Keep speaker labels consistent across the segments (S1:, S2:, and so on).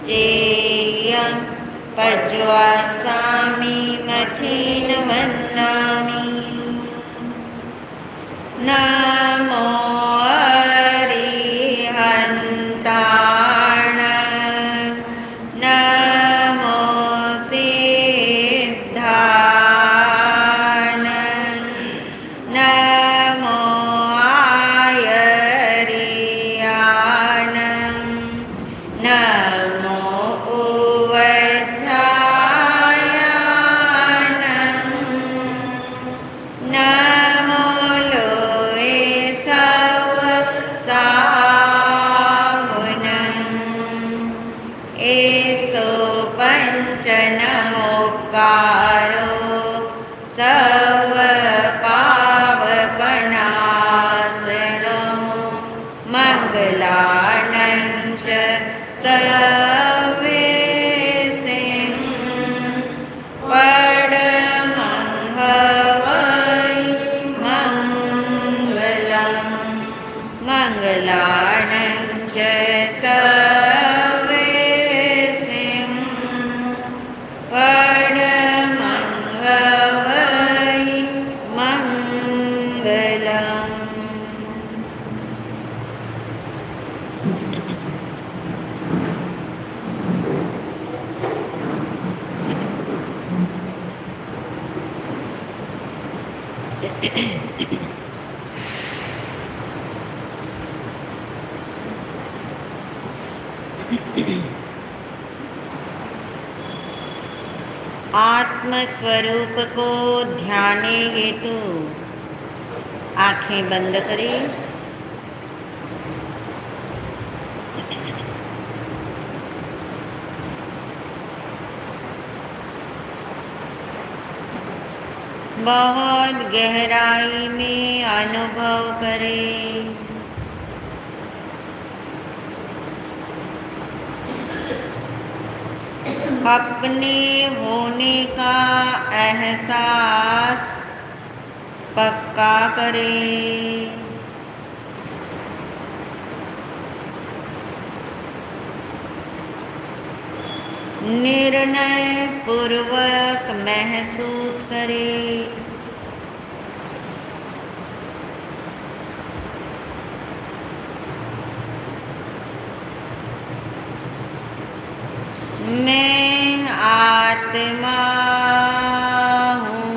S1: चेयं पज्वासामि मथेन वन्दामि। नमो अरिहन्ताण नमो सिद्धान नमो आयर्याण नमो उवस्याण नमो लोए सवसावन एसो पंच नमोकारो सव पावपनासनो मंगलानंच सवेसिं परमं हवै मंगलम् मंगलानंच सवेसिं परमं हवै मंगलम्। आत्मस्वरूप को ध्याने हेतु आंखें बंद करें। बहुत गहराई में अनुभव करें। अपने होने का एहसास पक्का करें। निर्णय पूर्वक महसूस करें। मैं आत्मा हूँ।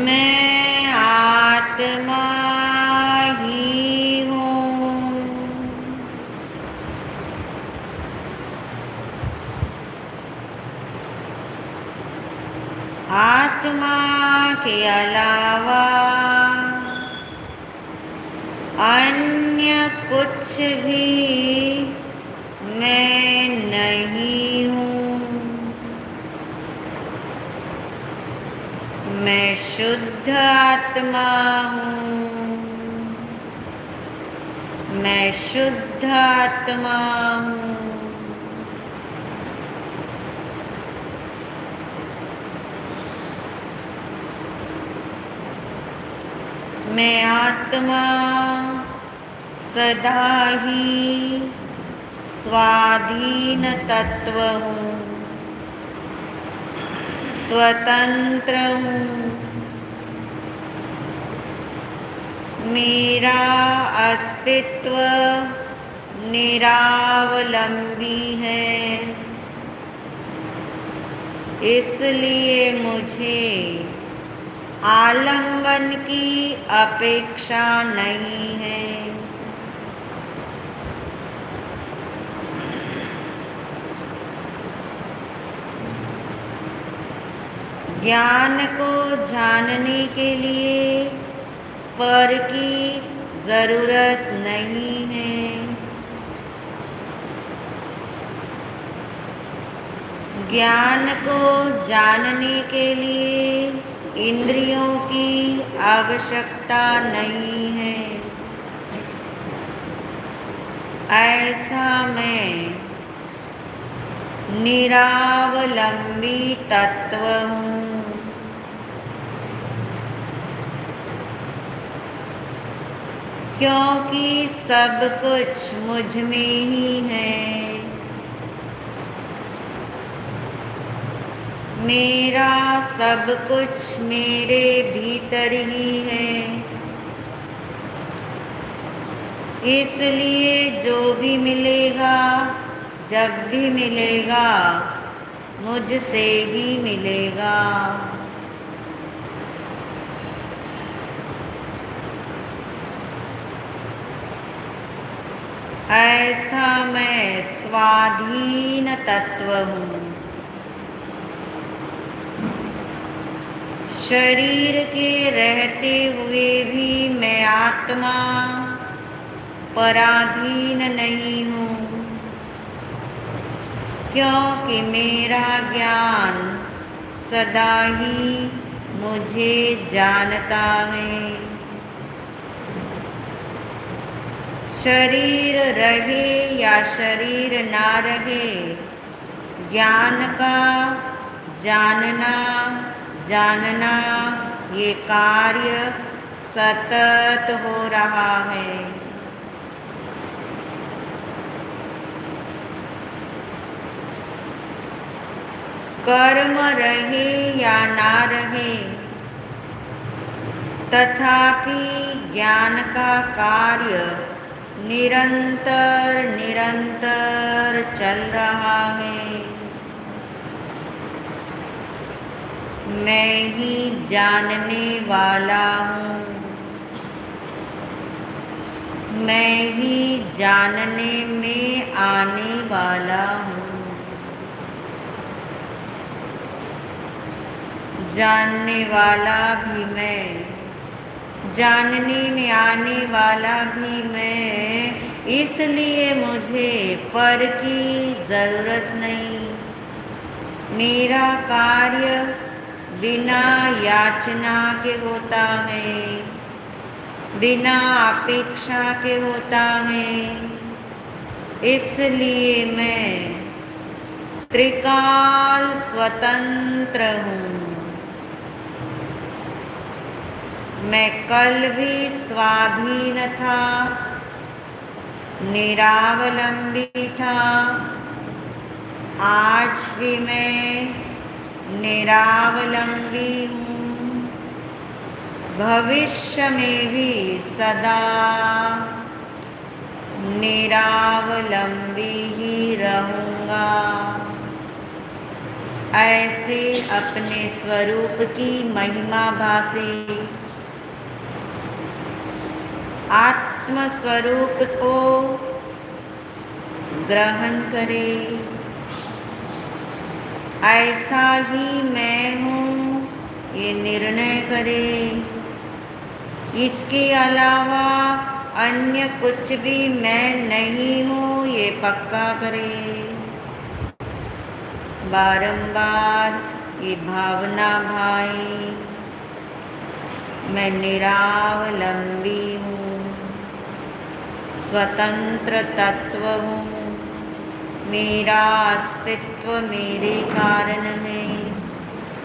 S1: मैं आत्मा ही हूँ। आत्मा के अलावा अन्य कुछ भी मैं नहीं हूँ। मैं शुद्ध आत्मा हूँ। मैं शुद्ध आत्मा हूँ। मैं आत्मा सदा ही स्वाधीन तत्व हूँ। स्वतंत्र हूँ। मेरा अस्तित्व निरावलंबी है। इसलिए मुझे आलंबन की अपेक्षा नहीं है। ज्ञान को जानने के लिए पर की जरूरत नहीं है। ज्ञान को जानने के लिए इंद्रियों की आवश्यकता नहीं है। ऐसा मैं निरावलंबी तत्व हूँ। क्योंकि सब कुछ मुझ में ही है। मेरा सब कुछ मेरे भीतर ही है। इसलिए जो भी मिलेगा, जब भी मिलेगा, मुझसे ही मिलेगा। ऐसा मैं स्वाधीन तत्व हूँ। शरीर के रहते हुए भी मैं आत्मा पराधीन नहीं हूँ, क्योंकि मेरा ज्ञान सदा ही मुझे जानता है। शरीर रहे या शरीर ना रहे, ज्ञान का जानना ये कार्य सतत हो रहा है। कर्म रहे या ना रहे, तथापि ज्ञान का कार्य निरंतर चल रहा है। मैं ही जानने वाला हूँ। मैं ही जानने में आने वाला हूँ। जानने वाला भी मैं, जानने में आने वाला भी मैं, इसलिए मुझे पर की ज़रूरत नहीं। मेरा कार्य बिना याचना के होता है, बिना अपेक्षा के होता है। इसलिए मैं त्रिकाल स्वतंत्र हूँ। मैं कल भी स्वाधीन था, निरावलंबी था। आज भी मैं निरावलंबी हूँ। भविष्य में भी सदा निरावलंबी ही रहूँगा। ऐसे अपने स्वरूप की महिमा भासे आत्म स्वरूप को ग्रहण करें। ऐसा ही मैं हूँ, ये निर्णय करें। इसके अलावा अन्य कुछ भी मैं नहीं हूँ, ये पक्का करें। बारंबार ये भावना भाई, मैं निरावलंबी हूँ, स्वतंत्र तत्व हूँ। मेरा अस्तित्व मेरे कारण है।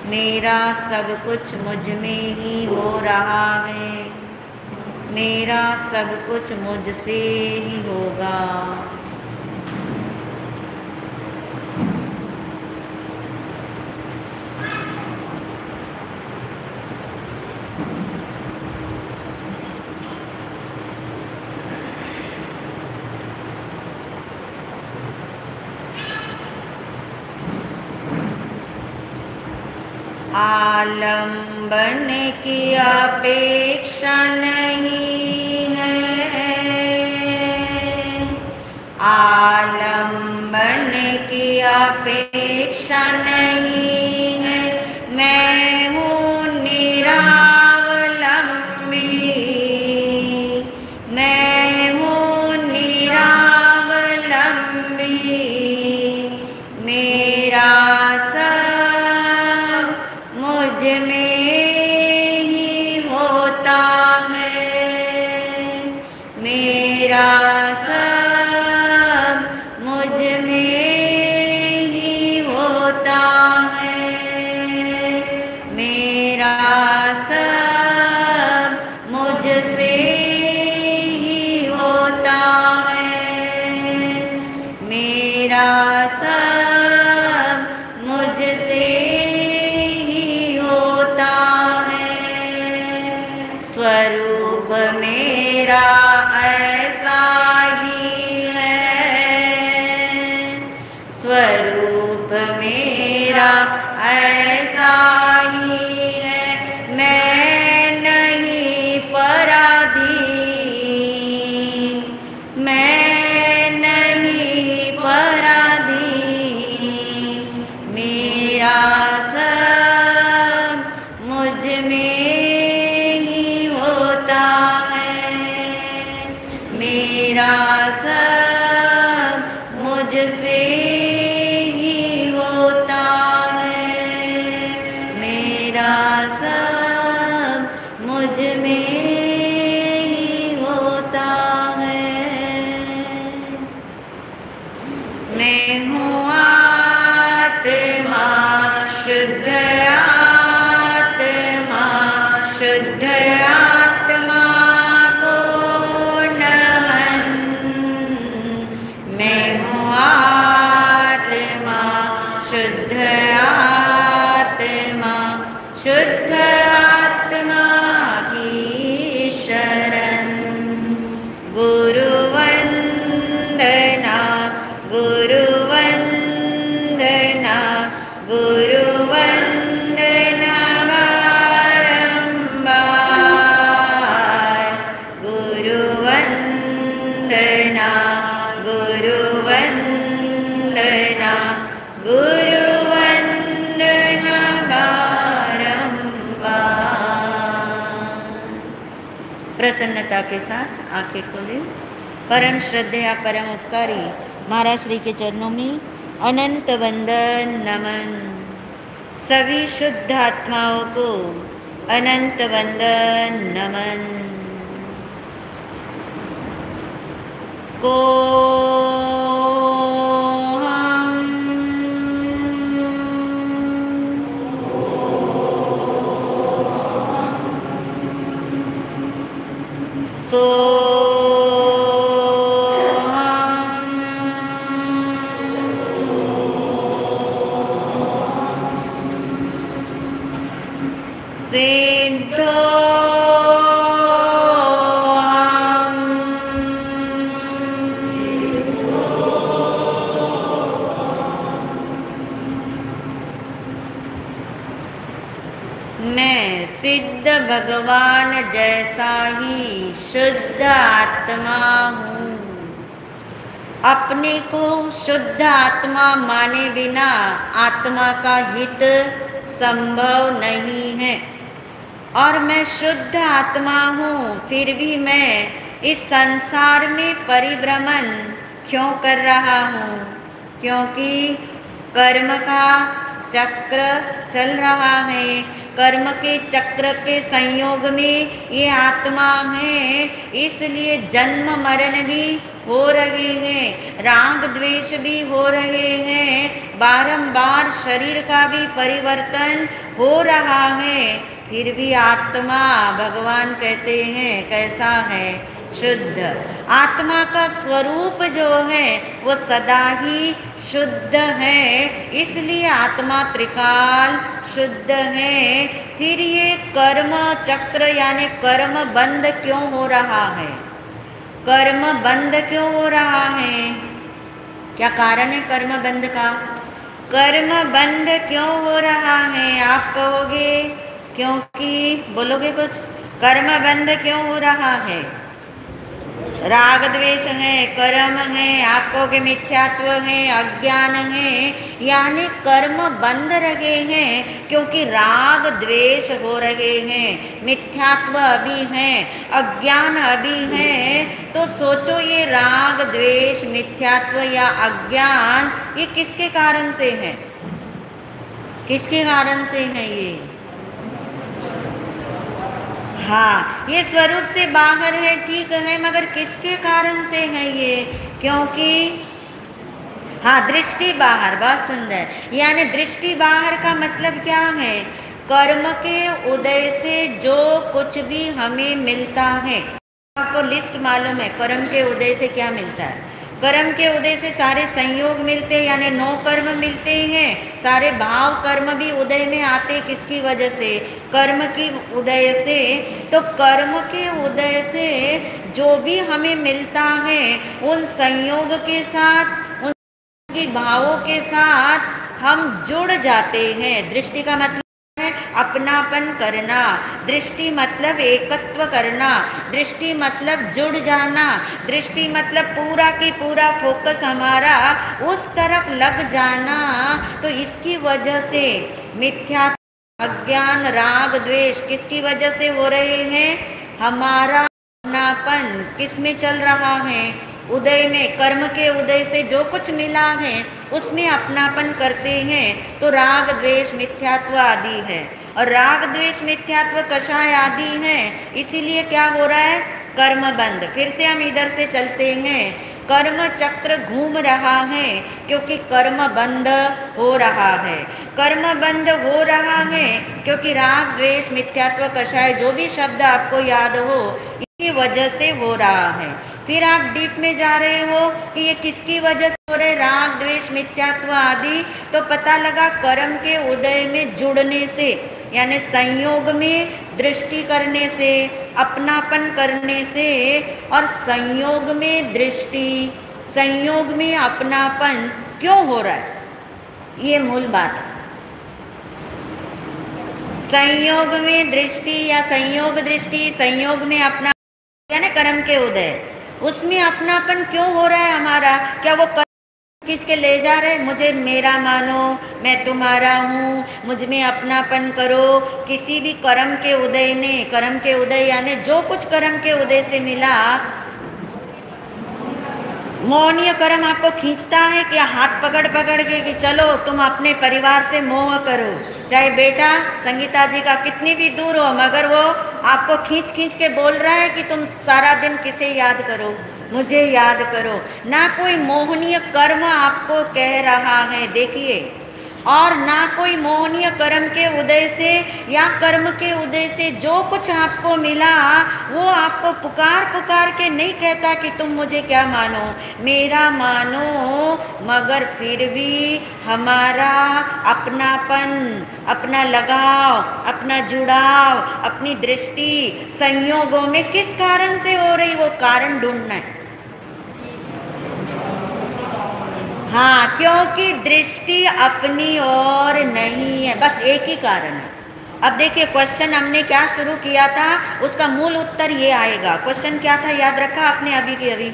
S1: मेरा सब कुछ मुझ में ही हो रहा है। मेरा सब कुछ मुझसे ही होगा। आलम्बन की अपेक्षा नहीं है। आलम्बन की अपेक्षा नहीं है। मैं हूँ निरावलंबी। मैं हूँ निरावलंबी। मेरा मुझ में ही होता है। मेरा सब मुझ में ही होता है। स्वरूप मेरा ऐसा ही है, स्वरूप मेरा ऐसा ही है। मैं नहीं पराधीन, मैं नहीं पराधीन, मेरा सब मुझ में ही होता है, मेरा सब मुझसे ही होता है, मेरा सब मुझ में ही होता है। मैं हूँ आत्मा, शुद्ध आत्मा, शुद्ध आत्मा को नमन। मैं हूँ आत्मा, शुद्ध आत्मा, शुद्ध आत्मा की शरण। गुरु वंदना, गुरु वंदना, गुरु वंदना बारंबार। गुरु वंदना, गुरु वंदना, गुरु वंदना बारंबार। प्रसन्नता के साथ आंखें खोलें। परम श्रद्धेय परम उपकारी महाराज श्री के चरणों में अनंत वंदन नमन। सभी शुद्ध आत्माओं को अनंत वंदन नमन। को मैं सिद्ध भगवान जैसा ही शुद्ध आत्मा हूँ। अपने को शुद्ध आत्मा माने बिना आत्मा का हित संभव नहीं है। और मैं शुद्ध आत्मा हूँ, फिर भी मैं इस संसार में परिभ्रमण क्यों कर रहा हूँ? क्योंकि कर्म का चक्र चल रहा है। कर्म के चक्र के संयोग में ये आत्मा है, इसलिए जन्म मरण भी हो रहे हैं, राग द्वेष भी हो रहे हैं, बारंबार शरीर का भी परिवर्तन हो रहा है। फिर भी आत्मा भगवान कहते हैं कैसा है? शुद्ध। आत्मा का स्वरूप जो है वो सदा ही शुद्ध है, इसलिए आत्मा त्रिकाल शुद्ध है। फिर ये कर्म चक्र यानी कर्म बंद क्यों हो रहा है? कर्म बंद क्यों हो रहा है? क्या कारण है कर्म बंद का? कर्म बंद क्यों हो रहा है? आप कहोगे क्योंकि, बोलोगे कुछ? कर्म बंद क्यों हो रहा है? राग द्वेष है, कर्म है, आप कहोगे मिथ्यात्व है, अज्ञान है, यानी कर्म बंद रहे हैं क्योंकि राग द्वेष हो रहे हैं, मिथ्यात्व अभी है, अज्ञान अभी है। तो सोचो ये राग द्वेष मिथ्यात्व या अज्ञान ये किसके कारण से है? किसके कारण से है ये? हाँ, ये स्वरूप से बाहर है, ठीक है, मगर किसके कारण से है ये? क्योंकि हाँ, दृष्टि बाहर, बहुत सुंदर। यानी दृष्टि बाहर का मतलब क्या है? कर्म के उदय से जो कुछ भी हमें मिलता है, आपको लिस्ट मालूम है कर्म के उदय से क्या मिलता है? कर्म के उदय से सारे संयोग मिलते हैं, यानी 9 कर्म मिलते हैं। सारे भाव कर्म भी उदय में आते, किसकी वजह से? कर्म की उदय से। तो कर्म के उदय से जो भी हमें मिलता है, उन संयोग के साथ, उन की भावों के साथ हम जुड़ जाते हैं। दृष्टि का मतलब है अपनापन करना, दृष्टि मतलब एकत्व करना, दृष्टि मतलब जुड़ जाना, दृष्टि मतलब पूरा की पूरा फोकस हमारा उस तरफ लग जाना। तो इसकी वजह से मिथ्या, अज्ञान, राग, द्वेष किसकी वजह से हो रहे हैं? हमारा अपनापन किस में चल रहा है? उदय में, कर्म के उदय से जो कुछ मिला है उसमें अपनापन करते हैं। तो राग द्वेष मिथ्यात्व आदि है, और राग द्वेष मिथ्यात्व कषाय आदि है। इसीलिए क्या हो रहा है? कर्म बंध। फिर से हम इधर से चलते हैं, कर्म चक्र घूम रहा है, क्योंकि कर्म बंध हो रहा है। कर्म बंध हो रहा है क्योंकि राग द्वेष मिथ्यात्व कषाय जो भी शब्द आपको याद हो, इसकी वजह से हो रहा है। फिर आप डीप में जा रहे हो कि ये किसकी वजह से हो रहे? राग द्वेष मिथ्यात्व आदि। तो पता लगा कर्म के उदय में जुड़ने से, यानी संयोग में दृष्टि करने से, अपनापन करने से, और संयोग में दृष्टि, संयोग में अपनापन क्यों हो रहा है? ये मूल बात है। संयोग में दृष्टि या संयोग दृष्टि, संयोग में अपना, यानी कर्म के उदय, उसमें अपनापन क्यों हो रहा है हमारा? क्या वो खींच के ले जा रहे? मुझे मेरा मानो, मैं तुम्हारा हूँ, मुझ में अपनापन करो। किसी भी कर्म के उदय ने, कर्म के उदय यानी जो कुछ कर्म के उदय से मिला, मोहनीय कर्म आपको खींचता है कि हाथ पकड़ पकड़ के कि चलो तुम अपने परिवार से मोह करो। चाहे बेटा संगीता जी का कितनी भी दूर हो, मगर वो आपको खींच खींच के बोल रहा है कि तुम सारा दिन किसे याद करो? मुझे याद करो। ना कोई मोहनीय कर्म आपको कह रहा है, देखिए, और ना कोई मोहनीय कर्म के उदय से या कर्म के उदय से जो कुछ आपको मिला, वो आपको पुकार पुकार के नहीं कहता कि तुम मुझे क्या मानो, मेरा मानो। मगर फिर भी हमारा अपनापन, अपना लगाव, अपना जुड़ाव, अपनी दृष्टि संयोगों में किस कारण से हो रही, वो कारण ढूंढना है। हाँ, क्योंकि दृष्टि अपनी ओर नहीं है, बस एक ही कारण है। अब देखिए, क्वेश्चन हमने क्या शुरू किया था, उसका मूल उत्तर ये आएगा। क्वेश्चन क्या था, याद रखा आपने अभी की अभी?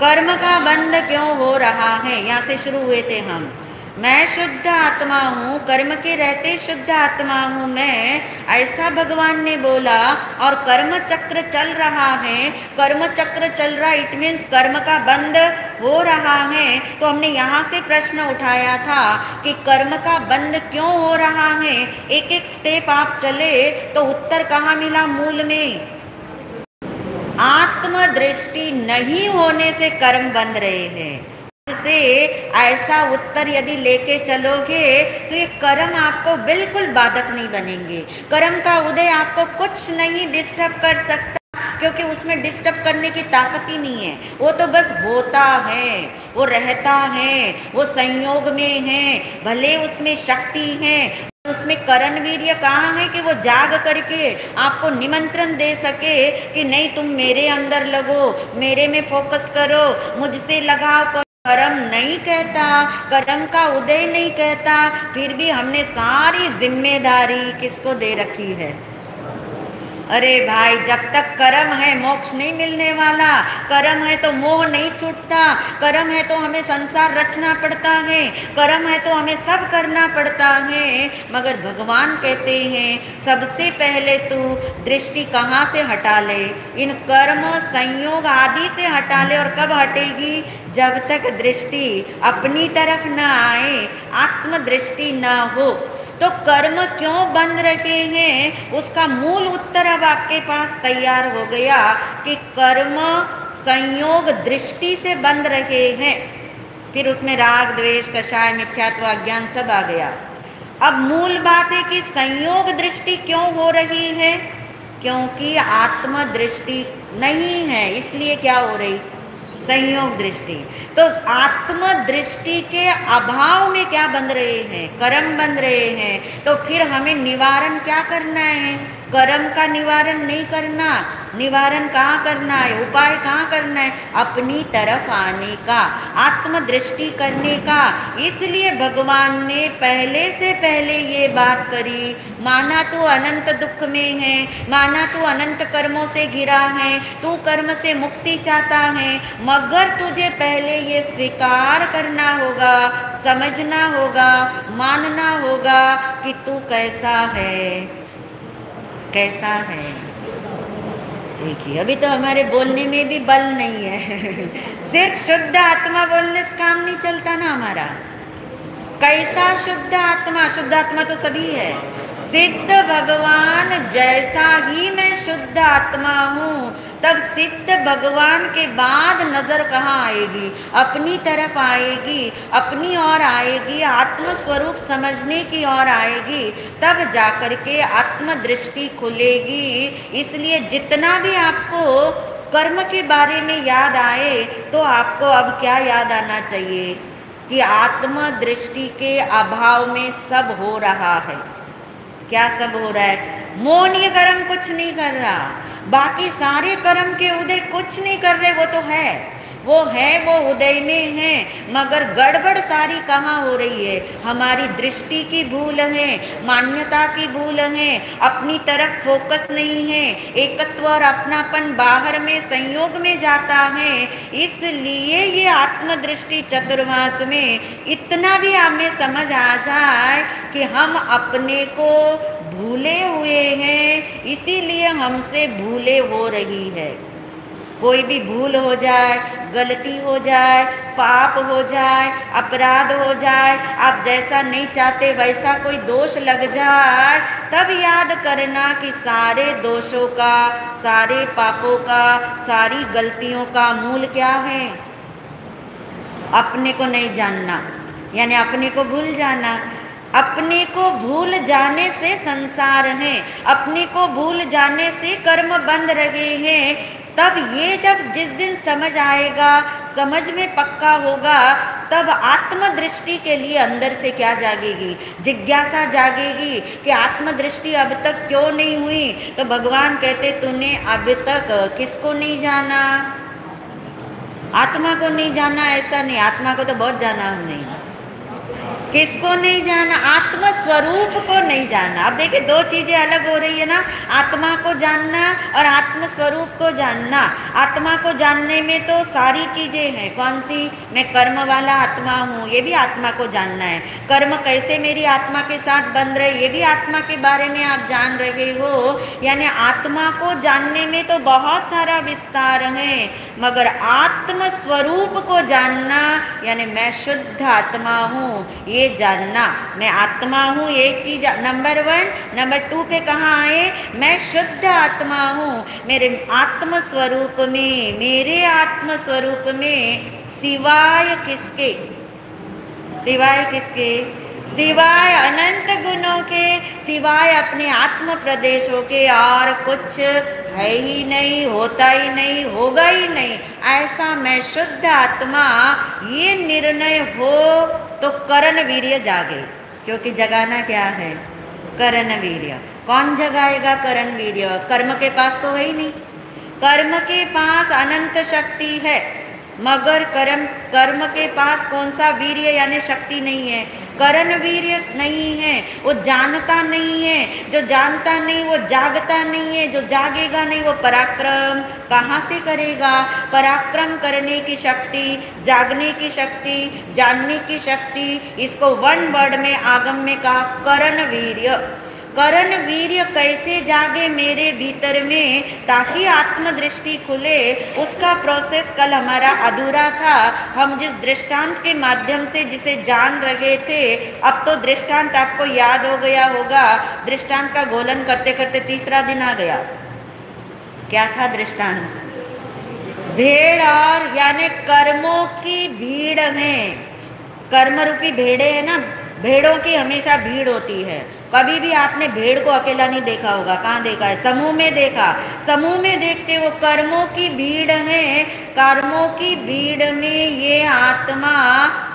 S1: कर्म का बंध क्यों हो रहा है, यहाँ से शुरू हुए थे हम। मैं शुद्ध आत्मा हूँ, कर्म के रहते शुद्ध आत्मा हूँ मैं, ऐसा भगवान ने बोला। और कर्म चक्र चल रहा है, कर्म चक्र चल रहा, इट मीन्स कर्म का बंध हो रहा है। तो हमने यहाँ से प्रश्न उठाया था कि कर्म का बंध क्यों हो रहा है। एक एक स्टेप आप चले तो उत्तर कहाँ मिला? मूल में आत्मदृष्टि नहीं होने से कर्म बंध रहे हैं। से ऐसा उत्तर यदि लेके चलोगे तो ये कर्म आपको बिल्कुल बाधक नहीं बनेंगे। कर्म का उदय आपको कुछ नहीं डिस्टर्ब कर सकता, क्योंकि उसमें डिस्टर्ब करने की ताकत ही नहीं है। वो तो बस होता है, वो रहता है, वो संयोग में है, भले उसमें शक्ति है, उसमें करण वीर्य कहाँ है कि वो जाग करके आपको निमंत्रण दे सके कि नहीं तुम मेरे अंदर लगो, मेरे में फोकस करो, मुझसे लगाव। कर्म नहीं कहता, कर्म का उदय नहीं कहता, फिर भी हमने सारी जिम्मेदारी किसको दे रखी है? अरे भाई, जब तक कर्म है मोक्ष नहीं मिलने वाला, कर्म है तो मोह नहीं छूटता, कर्म है तो हमें संसार रचना पड़ता है, कर्म है तो हमें सब करना पड़ता है। मगर भगवान कहते हैं सबसे पहले तू दृष्टि कहाँ से हटा ले? इन कर्म संयोग आदि से हटा ले। और कब हटेगी? जब तक दृष्टि अपनी तरफ न आए, आत्मदृष्टि न हो। तो कर्म क्यों बंद रखे हैं, उसका मूल उत्तर अब आपके पास तैयार हो गया कि कर्म संयोग दृष्टि से बंद रहे हैं। फिर उसमें राग द्वेष कषाय मिथ्यात्व अज्ञान सब आ गया। अब मूल बात है कि संयोग दृष्टि क्यों हो रही है? क्योंकि आत्म दृष्टि नहीं है, इसलिए क्या हो रही? संयोग दृष्टि। तो आत्म दृष्टि के अभाव में क्या बन रहे हैं? कर्म बन रहे हैं। तो फिर हमें निवारण क्या करना है? कर्म का निवारण नहीं करना। निवारण कहाँ करना है? उपाय कहाँ करना है? अपनी तरफ आने का, आत्मदृष्टि करने का। इसलिए भगवान ने पहले से पहले ये बात करी, माना तू अनंत दुख में है, माना तू अनंत कर्मों से घिरा है, तू कर्म से मुक्ति चाहता है, मगर तुझे पहले ये स्वीकार करना होगा, समझना होगा, मानना होगा कि तू कैसा है, कैसा है। देखिए अभी तो हमारे बोलने में भी बल नहीं है सिर्फ शुद्ध आत्मा बोलने से काम नहीं चलता ना हमारा। कैसा शुद्ध आत्मा? शुद्ध आत्मा तो सभी है। सिद्ध भगवान जैसा ही मैं शुद्ध आत्मा हूँ, तब सिद्ध भगवान के बाद नजर कहाँ आएगी? अपनी तरफ आएगी, अपनी ओर आएगी, आत्म स्वरूप समझने की ओर आएगी, तब जाकर के आत्म दृष्टि खुलेगी। इसलिए जितना भी आपको कर्म के बारे में याद आए, तो आपको अब क्या याद आना चाहिए कि आत्म दृष्टि के अभाव में सब हो रहा है। क्या सब हो रहा है? मौनीय कर्म कुछ नहीं कर रहा, बाकी सारे कर्म के उदय कुछ नहीं कर रहे। वो तो है, वो है, वो उदय में है, मगर गड़बड़ सारी कहाँ हो रही है? हमारी दृष्टि की भूल है, मान्यता की भूल है, अपनी तरफ फोकस नहीं है, एकत्व और अपनापन बाहर में संयोग में जाता है। इसलिए ये आत्मदृष्टि चतुर्मास में इतना भी हमें समझ आ जाए कि हम अपने को भूले हुए हैं, इसीलिए हमसे भूले हो रही है। कोई भी भूल हो जाए, गलती हो जाए, पाप हो जाए, अपराध हो जाए, आप जैसा नहीं चाहते वैसा कोई दोष लग जाए, तब याद करना कि सारे दोषों का, सारे पापों का, सारी गलतियों का मूल क्या है? अपने को नहीं जानना, यानी अपने को भूल जाना। अपने को भूल जाने से संसार है, अपने को भूल जाने से कर्म बंध रहे हैं। तब ये जब जिस दिन समझ आएगा, समझ में पक्का होगा, तब आत्मदृष्टि के लिए अंदर से क्या जागेगी? जिज्ञासा जागेगी कि आत्मदृष्टि अब तक क्यों नहीं हुई? तो भगवान कहते तूने अब तक किसको नहीं जाना? आत्मा को नहीं जाना। ऐसा नहीं, आत्मा को तो बहुत जाना हमने। किसको नहीं जाना? आत्म स्वरूप को नहीं जाना। अब देखिए दो चीजें अलग हो रही है ना, आत्मा को जानना और आत्म स्वरूप को जानना। आत्मा को जानने में तो सारी चीजें हैं। कौन सी? मैं कर्म वाला आत्मा हूँ, ये भी आत्मा को जानना है। कर्म कैसे मेरी आत्मा के साथ बंध रहे, ये भी आत्मा के बारे में आप जान रहे हो। यानी आत्मा को जानने में तो बहुत सारा विस्तार है, मगर आत्म स्वरूप को जानना, यानी मैं शुद्ध आत्मा हूँ ये जानना। मैं आत्मा हूँ ये चीज नंबर 1। नंबर 2 पे कहाँ आए? मैं शुद्ध आत्मा हूँ। मेरे आत्म स्वरूप में, मेरे आत्म स्वरूप में सिवाय किसके? सिवाय किसके? सिवाय अनंत गुणों के, सिवाय अपने आत्म प्रदेशों के और कुछ है ही नहीं, होता ही नहीं, होगा ही नहीं। ऐसा मैं शुद्ध आत्मा, ये निर्णय हो तो करण वीर्य जागे। क्योंकि जगाना क्या है? करण वीर्य। कौन जगाएगा करण वीर्य? कर्म के पास तो है ही नहीं। कर्म के पास अनंत शक्ति है, मगर कर्म के पास कौन सा वीर्य यानी शक्ति नहीं है? करण वीर्य नहीं है। वो जानता नहीं है, जो जानता नहीं वो जागता नहीं है, जो जागेगा नहीं वो पराक्रम कहाँ से करेगा? पराक्रम करने की शक्ति, जागने की शक्ति, जानने की शक्ति, इसको वन वर्ड में आगम में कहा करण वीर्य। करण वीर्य कैसे जागे मेरे भीतर में, ताकि आत्मदृष्टि खुले? उसका प्रोसेस कल हमारा अधूरा था। हम जिस दृष्टांत के माध्यम से जिसे जान रहे थे, अब तो दृष्टांत आपको याद हो गया होगा। दृष्टांत का गोलन करते करते तीसरा दिन आ गया। क्या था दृष्टांत? भेड़ और यानी कर्मों की भीड़ में, कर्म रूपी भेड़े है ना, भेड़ों की हमेशा भीड़ होती है। कभी भी आपने भेड़ को अकेला नहीं देखा होगा, कहाँ देखा है? समूह में देखा। समूह में देखते वो कर्मों की भीड़ है, कर्मों की भीड़ में ये आत्मा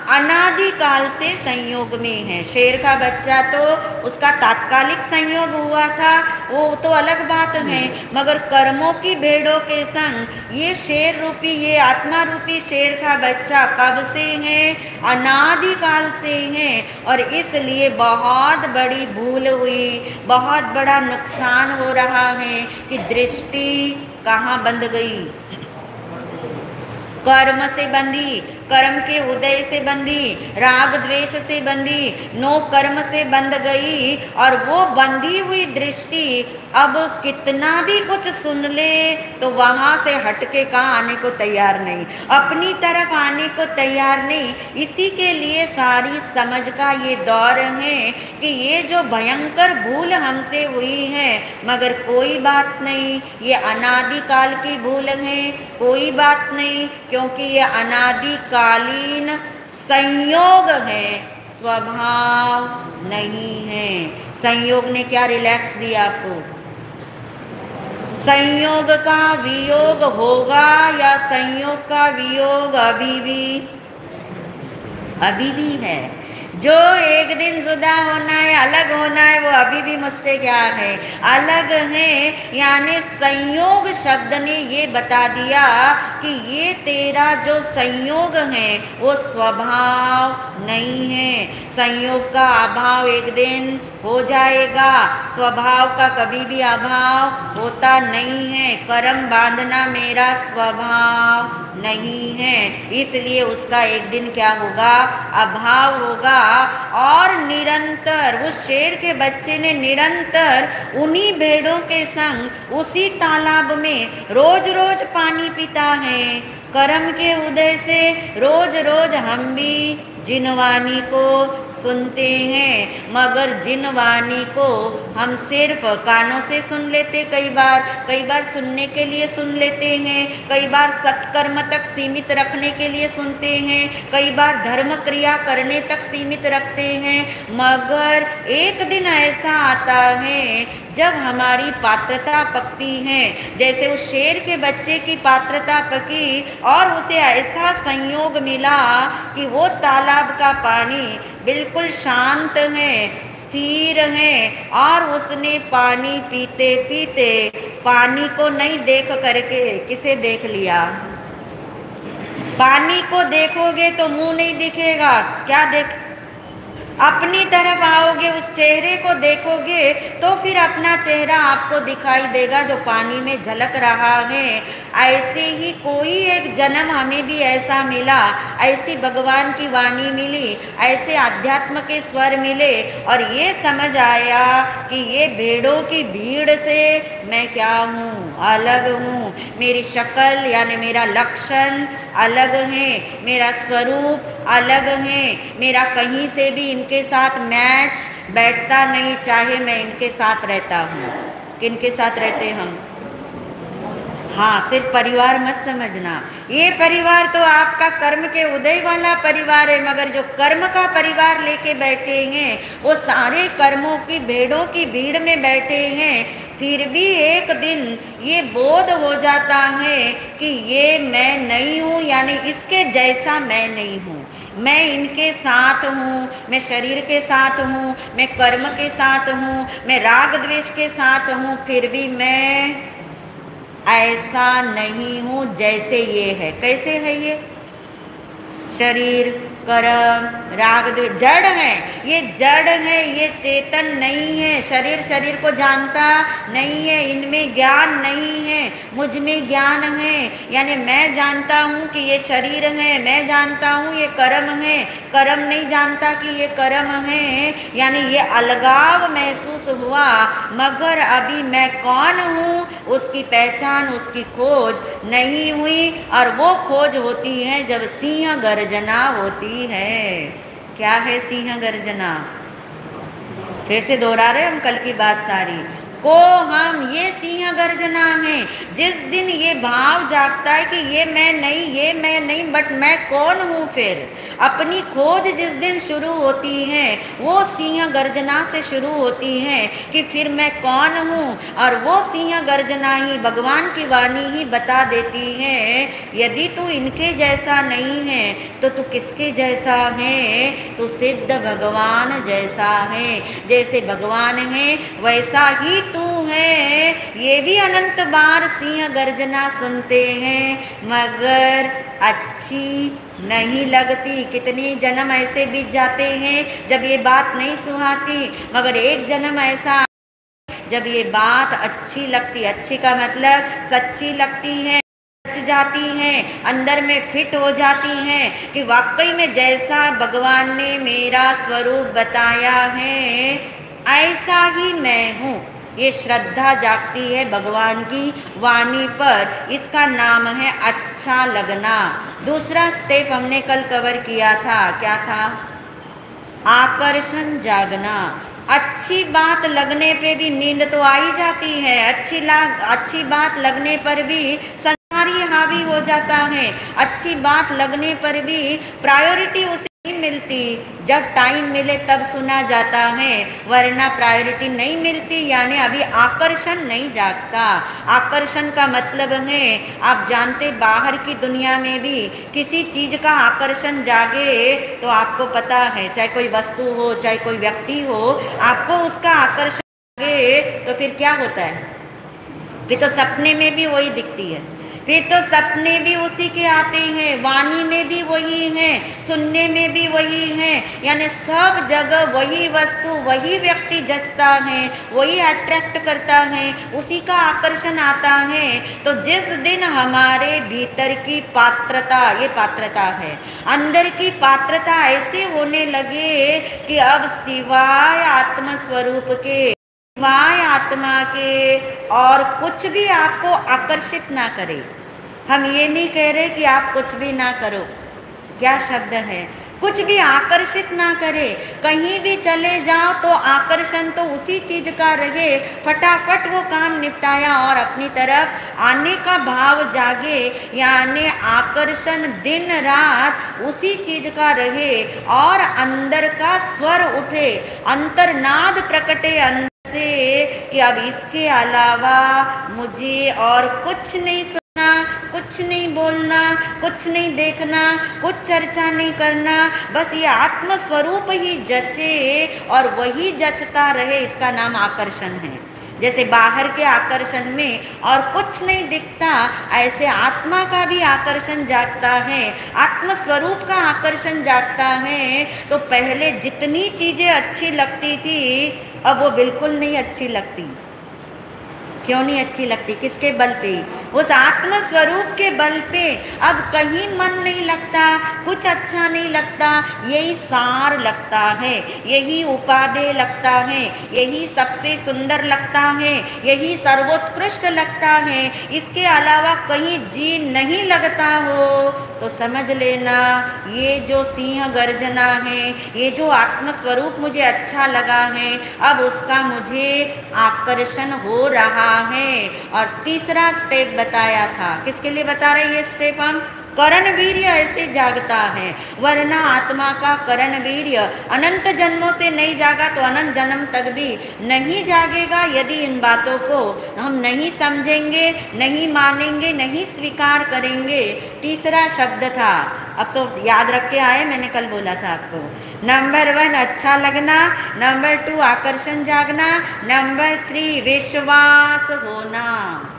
S1: अनादिकाल से संयोग में है। शेर का बच्चा तो उसका तात्कालिक संयोग हुआ था, वो तो अलग बात है, मगर कर्मों की भेड़ों के संग ये शेर रूपी, ये आत्मा रूपी शेर का बच्चा कब से है? अनादिकाल से है। और इसलिए बहुत बड़ी भूल हुई, बहुत बड़ा नुकसान हो रहा है कि दृष्टि कहाँ बंध गई? कर्म से बंधी, कर्म के उदय से बंधी, राग द्वेष से बंधी, नो कर्म से बंध गई। और वो बंधी हुई दृष्टि अब कितना भी कुछ सुन ले तो वहाँ से हटके कहाँ आने को तैयार नहीं, अपनी तरफ आने को तैयार नहीं। इसी के लिए सारी समझ का ये दौर है कि ये जो भयंकर भूल हमसे हुई है, मगर कोई बात नहीं, ये अनादिकाल की भूल है, कोई बात नहीं, क्योंकि ये अनादिकालीन संयोग है, स्वभाव नहीं है। संयोग ने क्या रिलैक्स दिया आपको? संयोग का वियोग होगा या संयोग का वियोग अभी भी है। जो एक दिन जुदा होना है, अलग होना है, वो अभी भी मुझसे क्या है? अलग है। यानी संयोग शब्द ने ये बता दिया कि ये तेरा जो संयोग है वो स्वभाव नहीं है। संयोग का अभाव एक दिन हो जाएगा, स्वभाव का कभी भी अभाव होता नहीं है। कर्म बांधना मेरा स्वभाव नहीं है, इसलिए उसका एक दिन क्या होगा? अभाव होगा। और निरंतर उस शेर के बच्चे ने निरंतर उन्हीं भेड़ों के संग उसी तालाब में रोज रोज पानी पीता है। कर्म के उदय से रोज रोज हम भी जिनवानी को सुनते हैं, मगर जिनवानी को हम सिर्फ कानों से सुन लेते, कई बार सुनने के लिए सुन लेते हैं, कई बार सत्कर्म तक सीमित रखने के लिए सुनते हैं, कई बार धर्म क्रिया करने तक सीमित रखते हैं। मगर एक दिन ऐसा आता है जब हमारी पात्रता पकती है, जैसे उस शेर के बच्चे की पात्रता पकी और उसे ऐसा संयोग मिला कि वो तालाब का पानी बिल्कुल शांत है, स्थिर है, और उसने पानी पीते पीते पानी को नहीं देख करके किसे देख लिया? पानी को देखोगे तो मुंह नहीं दिखेगा, क्या देख? अपनी तरफ आओगे, उस चेहरे को देखोगे तो फिर अपना चेहरा आपको दिखाई देगा जो पानी में झलक रहा है। ऐसे ही कोई एक जन्म हमें भी ऐसा मिला, ऐसी भगवान की वाणी मिली, ऐसे अध्यात्म के स्वर मिले और ये समझ आया कि ये भेड़ों की भीड़ से मैं क्या हूँ? अलग हूँ। मेरी शक्ल यानी मेरा लक्षण अलग है, मेरा स्वरूप अलग है, मेरा कहीं से भी इनके साथ मैच बैठता नहीं, चाहे मैं इनके साथ रहता हूँ। किनके साथ रहते हम? हाँ, सिर्फ परिवार मत समझना, ये परिवार तो आपका कर्म के उदय वाला परिवार है, मगर जो कर्म का परिवार लेके बैठे हैं वो सारे कर्मों की भेड़ों की भीड़ में बैठे हैं। फिर भी एक दिन ये बोध हो जाता है कि ये मैं नहीं हूँ, यानी इसके जैसा मैं नहीं हूँ। मैं इनके साथ हूँ, मैं शरीर के साथ हूँ, मैं कर्म के साथ हूँ, मैं राग द्वेष के साथ हूँ, फिर भी मैं ऐसा नहीं हूँ जैसे ये है। कैसे है ये? शरीर, कर्म, राग द्वेष जड़ है, ये जड़ है, ये चेतन नहीं है। शरीर को जानता नहीं है, इनमें ज्ञान नहीं है, मुझ में ज्ञान है। यानी मैं जानता हूँ कि ये शरीर है, मैं जानता हूँ ये कर्म है, कर्म नहीं जानता कि ये कर्म है। यानी ये अलगाव महसूस हुआ, मगर अभी मैं कौन हूँ उसकी पहचान, उसकी खोज नहीं हुई। और वो खोज होती है जब सिंह गर्जना होती है। क्या है सिंह गर्जना? फिर से दोहरा रहे हम कल की बात सारी। को हम, ये सिंह गर्जना है। जिस दिन ये भाव जागता है कि ये मैं नहीं, बट मैं कौन हूँ, फिर अपनी खोज जिस दिन शुरू होती है, वो सिंह गर्जना से शुरू होती है कि फिर मैं कौन हूँ। और वो सिंह गर्जना ही, भगवान की वाणी ही बता देती है, यदि तू इनके जैसा नहीं है तो तू किसके जैसा है? तू सिद्ध भगवान जैसा है। जैसे भगवान है वैसा ही तू है। ये भी अनंत बार सिंह गर्जना सुनते हैं, मगर अच्छी नहीं लगती। कितने जन्म ऐसे बीत जाते हैं जब ये बात नहीं सुहाती, मगर एक जन्म ऐसा जब ये बात अच्छी लगती। अच्छी का मतलब सच्ची लगती है, जाती हैं, अंदर में फिट हो जाती हैं कि वाकई में जैसा भगवान ने मेरा स्वरूप बताया है ऐसा ही मैं हूँ। ये श्रद्धा जागती है भगवान की वाणी पर। इसका नाम है अच्छा लगना। दूसरा स्टेप हमने कल कवर किया था, क्या था? आकर्षण जागना। अच्छी बात लगने पे भी नींद तो आ ही जाती है, अच्छी बात लगने पर भी संसारी हावी हो जाता है, अच्छी बात लगने पर भी प्रायोरिटी उसे नहीं मिलती। जब टाइम मिले तब सुना जाता है, वरना प्रायोरिटी नहीं मिलती, यानी अभी आकर्षण नहीं जागता। आकर्षण का मतलब है, आप जानते बाहर की दुनिया में भी किसी चीज का आकर्षण जागे तो आपको पता है, चाहे कोई वस्तु हो चाहे कोई व्यक्ति हो, आपको उसका आकर्षण जागे तो फिर क्या होता है? फिर तो सपने में भी वही दिखती है, फिर तो सपने भी उसी के आते हैं, वाणी में भी वही है, सुनने में भी वही है, यानी सब जगह वही वस्तु वही व्यक्ति जचता है, वही अट्रैक्ट करता है, उसी का आकर्षण आता है। तो जिस दिन हमारे भीतर की पात्रता, ये पात्रता है, अंदर की पात्रता ऐसे होने लगे कि अब सिवाय आत्म स्वरूप के, सिवाय आत्मा के और कुछ भी आपको आकर्षित ना करे। हम ये नहीं कह रहे कि आप कुछ भी ना करो, क्या शब्द है, कुछ भी आकर्षित ना करे। कहीं भी चले जाओ तो आकर्षण तो उसी चीज का रहे, फटाफट वो काम निपटाया और अपनी तरफ आने का भाव जागे, यानी आकर्षण दिन रात उसी चीज का रहे और अंदर का स्वर उठे, अंतर्नाद प्रकटे अंदर से कि अब इसके अलावा मुझे और कुछ नहीं सुनना, कुछ नहीं बोलना, कुछ नहीं देखना, कुछ चर्चा नहीं करना, बस ये आत्म स्वरूप ही जचे और वही जचता रहे। इसका नाम आकर्षण है। जैसे बाहर के आकर्षण में और कुछ नहीं दिखता, ऐसे आत्मा का भी आकर्षण जागता है, आत्म स्वरूप का आकर्षण जागता है। तो पहले जितनी चीजें अच्छी लगती थी अब वो बिल्कुल नहीं अच्छी लगती। क्यों नहीं अच्छी लगती? किसके बल पे? उस आत्म स्वरूप के बल पे। अब कहीं मन नहीं लगता, कुछ अच्छा नहीं लगता, यही सार लगता है, यही उपादेय लगता है, यही सबसे सुंदर लगता है, यही सर्वोत्कृष्ट लगता है। इसके अलावा कहीं जी नहीं लगता हो तो समझ लेना ये जो सिंह गर्जना है, ये जो आत्म स्वरूप मुझे अच्छा लगा है, अब उसका मुझे आकर्षण हो रहा है। और तीसरा स्टेप बताया था, किसके लिए बता रहे ये स्टेप हम? करण वीर्य ऐसे जागता है, वरना आत्मा का करण वीर्य अनंत जन्मों से नहीं जागा तो अनंत जन्म तक भी नहीं जागेगा। यदि इन बातों को हम नहीं समझेंगे, नहीं मानेंगे, नहीं स्वीकार करेंगे। तीसरा शब्द था, अब तो याद रख के आए, मैंने कल बोला था आपको। नंबर 1 अच्छा लगना, नंबर 2 आकर्षण जागना, नंबर 3 विश्वास होना।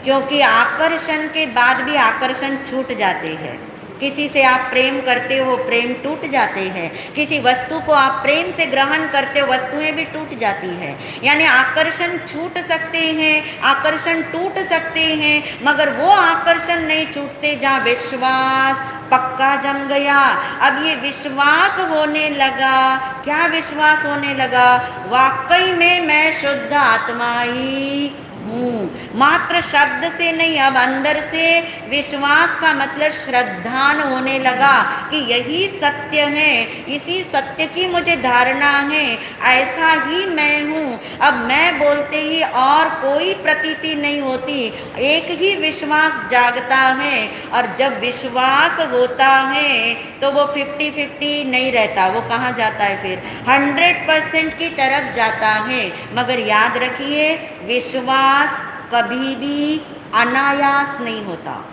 S1: क्योंकि आकर्षण के बाद भी आकर्षण छूट जाते हैं। किसी से आप प्रेम करते हो, प्रेम टूट जाते हैं। किसी वस्तु को आप प्रेम से ग्रहण करते हो, वस्तुएं भी टूट जाती है। यानी आकर्षण छूट सकते हैं, आकर्षण टूट सकते हैं, मगर वो आकर्षण नहीं छूटते जहाँ विश्वास पक्का जम गया। अब ये विश्वास होने लगा, क्या विश्वास होने लगा? वाकई में मैं शुद्ध आत्मा ही हूँ। मात्र शब्द से नहीं, अब अंदर से विश्वास का मतलब श्रद्धान होने लगा कि यही सत्य है, इसी सत्य की मुझे धारणा है, ऐसा ही मैं हूँ। अब मैं बोलते ही और कोई प्रतीति नहीं होती, एक ही विश्वास जागता है। और जब विश्वास होता है तो वो 50-50 नहीं रहता, वो कहाँ जाता है फिर 100% की तरफ जाता है। मगर याद रखिए, विश्वास कभी भी अनायास नहीं होता।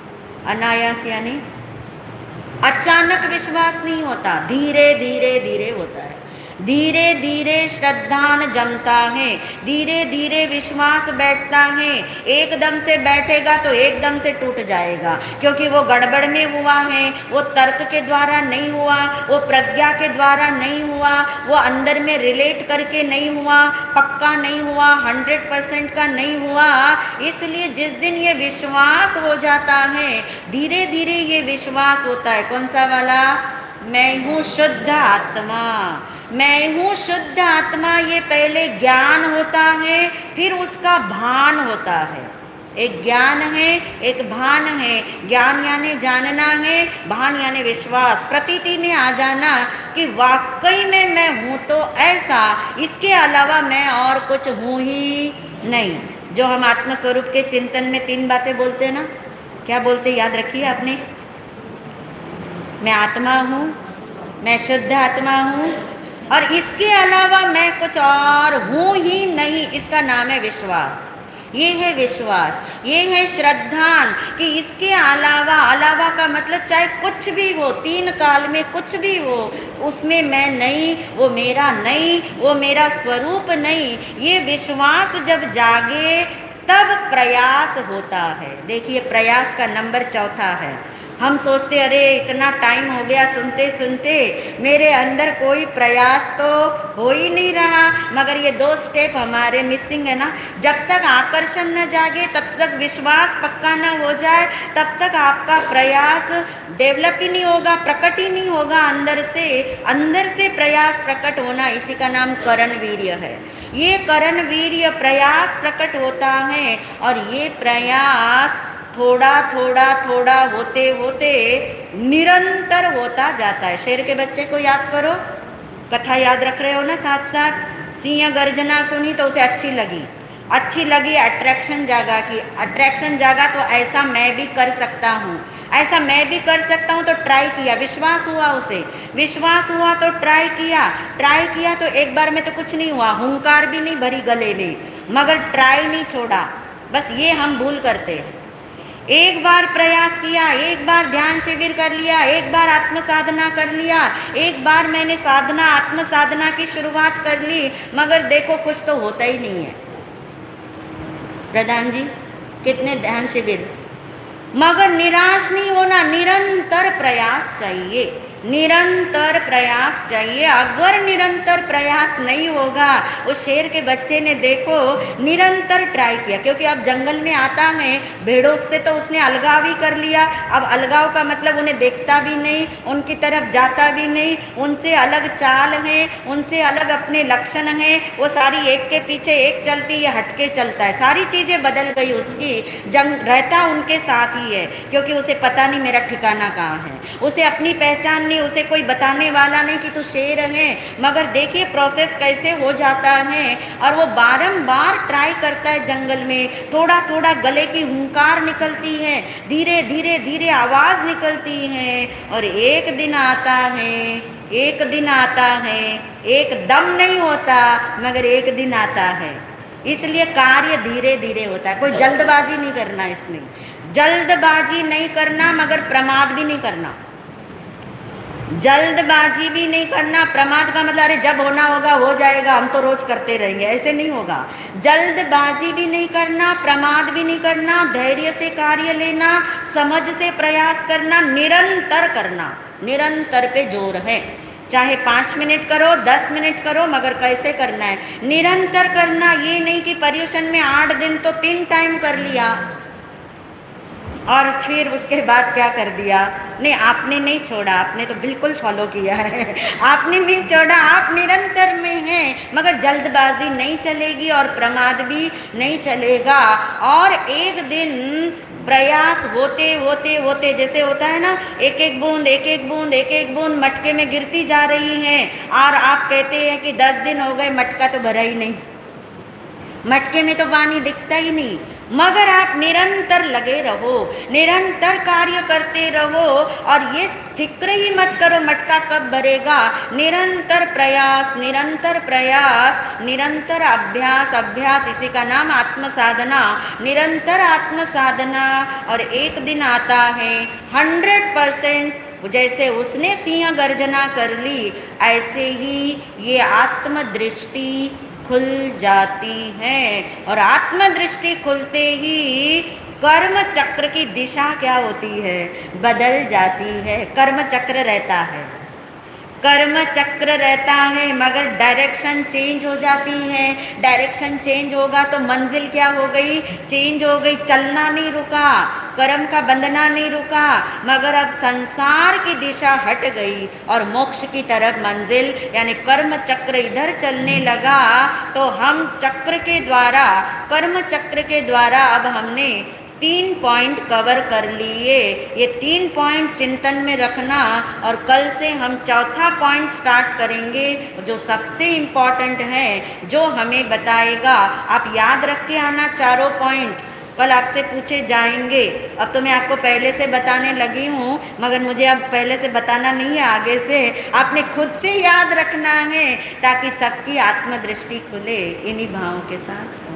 S1: अनायास यानी अचानक विश्वास नहीं होता, धीरे धीरे धीरे होता है। धीरे धीरे श्रद्धान जमता है, धीरे धीरे विश्वास बैठता है। एकदम से बैठेगा तो एकदम से टूट जाएगा, क्योंकि वो गड़बड़ में हुआ है, वो तर्क के द्वारा नहीं हुआ, वो प्रज्ञा के द्वारा नहीं हुआ, वो अंदर में रिलेट करके नहीं हुआ, पक्का नहीं हुआ, 100% का नहीं हुआ। इसलिए जिस दिन ये विश्वास हो जाता है, धीरे धीरे ये विश्वास होता है। कौन सा वाला? मैं हूँ शुद्ध आत्मा, मैं हूँ शुद्ध आत्मा। ये पहले ज्ञान होता है, फिर उसका भान होता है। एक ज्ञान है, एक भान है। ज्ञान यानी जानना है, भान यानी विश्वास, प्रतीति में आ जाना कि वाकई में मैं हूँ तो ऐसा, इसके अलावा मैं और कुछ हूँ ही नहीं। जो हम आत्मस्वरूप के चिंतन में 3 बातें बोलते हैं ना, क्या बोलते याद रखिए आपने? मैं आत्मा हूँ, मैं शुद्ध आत्मा हूँ, और इसके अलावा मैं कुछ और हूँ ही नहीं। इसका नाम है विश्वास। ये है विश्वास, ये है श्रद्धान कि इसके अलावा, अलावा का मतलब चाहे कुछ भी हो, 3 काल में कुछ भी हो, उसमें मैं नहीं, वो मेरा नहीं, वो मेरा स्वरूप नहीं। ये विश्वास जब जागे तब प्रयास होता है। देखिए, प्रयास का नंबर 4 है। हम सोचते अरे इतना टाइम हो गया सुनते सुनते, मेरे अंदर कोई प्रयास तो हो ही नहीं रहा। मगर ये 2 स्टेप हमारे मिसिंग है ना। जब तक आकर्षण न जागे, तब तक विश्वास पक्का न हो जाए, तब तक आपका प्रयास डेवलप ही नहीं होगा, प्रकट ही नहीं होगा अंदर से। अंदर से प्रयास प्रकट होना, इसी का नाम करण वीर्य है। ये करण वीर्य प्रयास प्रकट होता है, और ये प्रयास थोड़ा थोड़ा थोड़ा होते होते निरंतर होता जाता है। शेर के बच्चे को याद करो, कथा याद रख रहे हो ना साथ साथ। सिंह गर्जना सुनी तो उसे अच्छी लगी, अच्छी लगी, अट्रैक्शन जागा कि अट्रैक्शन जागा तो ऐसा मैं भी कर सकता हूँ, ऐसा मैं भी कर सकता हूँ। तो ट्राई किया, विश्वास हुआ उसे, विश्वास हुआ तो ट्राई किया, ट्राई किया तो एक बार में तो कुछ नहीं हुआ, हुंकार भी नहीं भरी गले में, मगर ट्राई नहीं छोड़ा। बस ये हम भूल करते हैं। एक बार प्रयास किया, एक बार ध्यान शिविर कर लिया, एक बार आत्म साधना कर लिया, एक बार मैंने साधना, आत्म साधना की शुरुआत कर ली, मगर देखो कुछ तो होता ही नहीं है। प्रधान जी कितने ध्यान शिविर, मगर निराश नहीं होना, निरंतर प्रयास चाहिए, निरंतर प्रयास चाहिए। अगर निरंतर प्रयास नहीं होगा, उस शेर के बच्चे ने देखो निरंतर ट्राई किया, क्योंकि अब जंगल में आता है, भेड़ों से तो उसने अलगाव ही कर लिया। अब अलगाव का मतलब उन्हें देखता भी नहीं, उनकी तरफ जाता भी नहीं, उनसे अलग चाल है, उनसे अलग अपने लक्षण हैं, वो सारी एक के पीछे एक चलती, ये हटके चलता है, सारी चीज़ें बदल गई उसकी। जंग रहता उनके साथ ही है, क्योंकि उसे पता नहीं मेरा ठिकाना कहाँ है, उसे अपनी पहचान नहीं, उसे कोई बताने वाला नहीं कि तू शेर है। मगर देखिए प्रोसेस कैसे हो जाता है, और वो बारंबार ट्राई करता है जंगल में। थोड़ा थोड़ा गले की हुंकार निकलती है, धीरे धीरे धीरे आवाज़ निकलती है, और एक दिन आता है, एक दिन आता है, एकदम नहीं होता मगर एक दिन आता है। इसलिए कार्य धीरे धीरे होता है, कोई जल्दबाजी नहीं करना, इसमें जल्दबाजी नहीं करना, मगर प्रमाद भी नहीं करना। जल्दबाजी भी नहीं करना, प्रमाद का मतलब अरे जब होना होगा हो जाएगा, हम तो रोज करते रहेंगे, ऐसे नहीं होगा। जल्दबाजी भी नहीं करना, प्रमाद भी नहीं करना, धैर्य से कार्य लेना, समझ से प्रयास करना, निरंतर करना। निरंतर पे जोर है, चाहे 5 मिनट करो, 10 मिनट करो, मगर कैसे करना है, निरंतर करना। ये नहीं कि पर्यूषण में 8 दिन तो 3 टाइम कर लिया, और फिर उसके बाद क्या कर दिया? नहीं, आपने नहीं छोड़ा, आपने तो बिल्कुल फॉलो किया है। आपने नहीं छोड़ा, आप निरंतर में हैं, मगर जल्दबाजी नहीं चलेगी और प्रमाद भी नहीं चलेगा। और एक दिन प्रयास होते होते होते, जैसे होता है ना, एक एक बूंद एक एक बूंद एक एक बूंद मटके में गिरती जा रही है, और आप कहते हैं कि 10 दिन हो गए, मटका तो भरा ही नहीं, मटके में तो पानी दिखता ही नहीं। मगर आप निरंतर लगे रहो, निरंतर कार्य करते रहो, और ये फिक्र ही मत करो मटका कब भरेगा। निरंतर प्रयास, निरंतर प्रयास, निरंतर अभ्यास, अभ्यास, इसी का नाम आत्म साधना, निरंतर आत्म साधना। और एक दिन आता है 100%, जैसे उसने सिंह गर्जना कर ली, ऐसे ही ये आत्म दृष्टि खुल जाती है। और आत्म दृष्टि खुलते ही कर्म चक्र की दिशा क्या होती है? बदल जाती है। कर्म चक्र रहता है, कर्म चक्र रहता है, मगर डायरेक्शन चेंज हो जाती है। डायरेक्शन चेंज होगा तो मंजिल क्या हो गई? चेंज हो गई। चलना नहीं रुका, कर्म का बंधना नहीं रुका, मगर अब संसार की दिशा हट गई और मोक्ष की तरफ मंजिल, यानी कर्म चक्र इधर चलने लगा। तो हम चक्र के द्वारा, कर्म चक्र के द्वारा अब हमने 3 पॉइंट कवर कर लिए। ये 3 पॉइंट चिंतन में रखना, और कल से हम चौथा पॉइंट स्टार्ट करेंगे, जो सबसे इम्पॉर्टेंट है, जो हमें बताएगा। आप याद रख के आना चारों पॉइंट, कल आपसे पूछे जाएंगे। अब तो मैं आपको पहले से बताने लगी हूँ, मगर मुझे अब पहले से बताना नहीं है, आगे से आपने खुद से याद रखना है, ताकि सबकी आत्मदृष्टि खुले। इन्हीं भावों के साथ